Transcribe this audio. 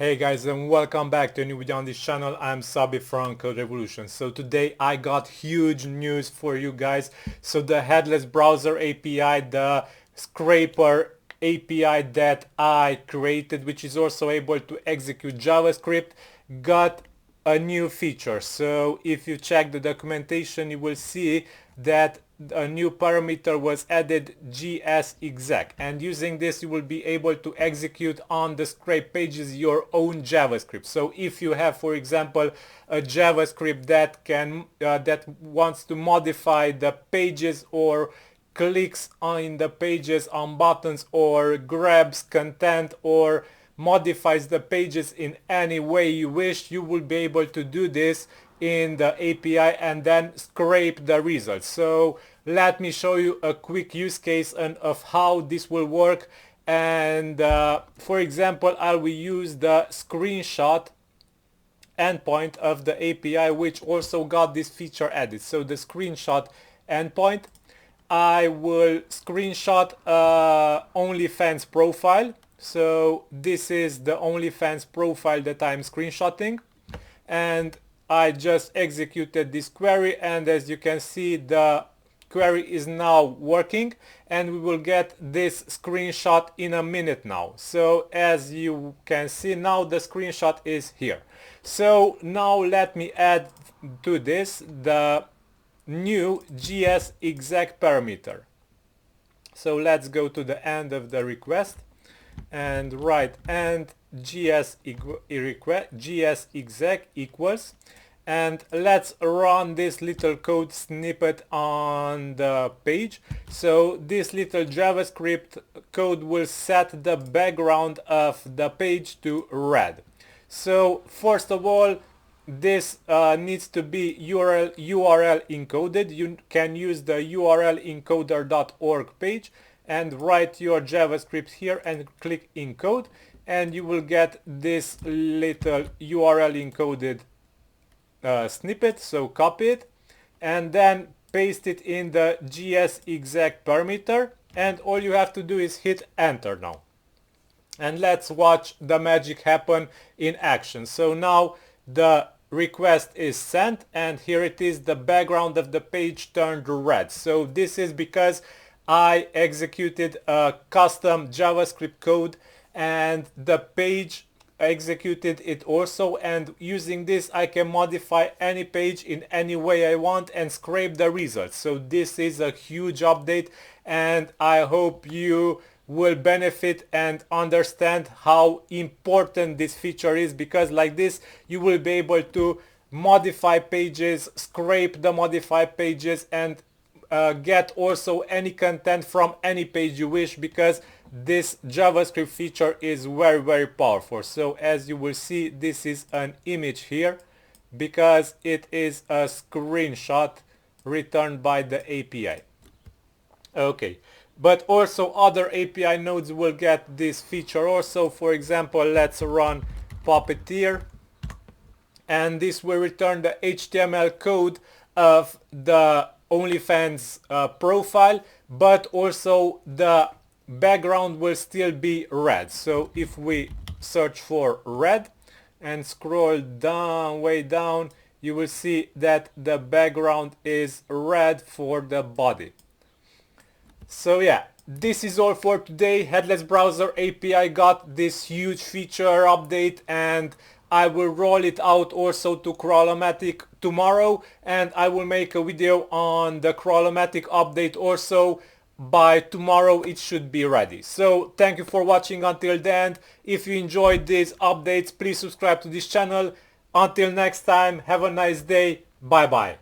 Hey guys, and welcome back to a new video on this channel. I'm Sabi from Code Revolution. So today I got huge news for you guys. So the Headless Browser API, the scraper API that I created, which is also able to execute JavaScript, got a new feature. So if you check the documentation, you will see that a new parameter was added, jsexec, and using this you will be able to execute on the scrape pages your own JavaScript. So if you have, for example, a JavaScript that wants to modify the pages or clicks on the pages on buttons or grabs content or modifies the pages in any way you wish, you will be able to do this in the API and then scrape the results. So let me show you a quick use case of how this will work. And for example, I will use the screenshot endpoint of the API, which also got this feature added. So the screenshot endpoint, I will screenshot OnlyFans profile. So this is the OnlyFans profile that I'm screenshotting, and I just executed this query, and as you can see, the query is now working, and we will get this screenshot in a minute now. So as you can see, now the screenshot is here. So now let me add to this the new jsexec parameter. So let's go to the end of the request and write and jsexec equals, and let's run this little code snippet on the page. So this little JavaScript code will set the background of the page to red. So first of all, this needs to be URL encoded. You can use the urlencoder.org page and write your JavaScript here and click encode, and you will get this little URL encoded snippet. So copy it and then paste it in the jsexec parameter, and all you have to do is hit enter now. And let's watch the magic happen in action. So now the request is sent, and here it is, the background of the page turned red. So this is because I executed a custom JavaScript code and the page executed it also, and using this I can modify any page in any way I want and scrape the results. So this is a huge update, and I hope you will benefit and understand how important this feature is, because like this you will be able to modify pages, scrape the modified pages, and get also any content from any page you wish, because this JavaScript feature is very powerful. So as you will see, this is an image here because it is a screenshot returned by the API. Okay, but also other API nodes will get this feature also. For example, let's run Puppeteer, and this will return the HTML code of the OnlyFans profile, but also the background will still be red. So if we search for red and scroll down, way down, you will see that the background is red for the body. So yeah, this is all for today. Headless Browser API got this huge feature update, and I will roll it out also to Crawlomatic tomorrow, and I will make a video on the Crawlomatic update also. By tomorrow it should be ready. So thank you for watching until the end. If you enjoyed these updates, please subscribe to this channel. Until next time, have a nice day. Bye bye.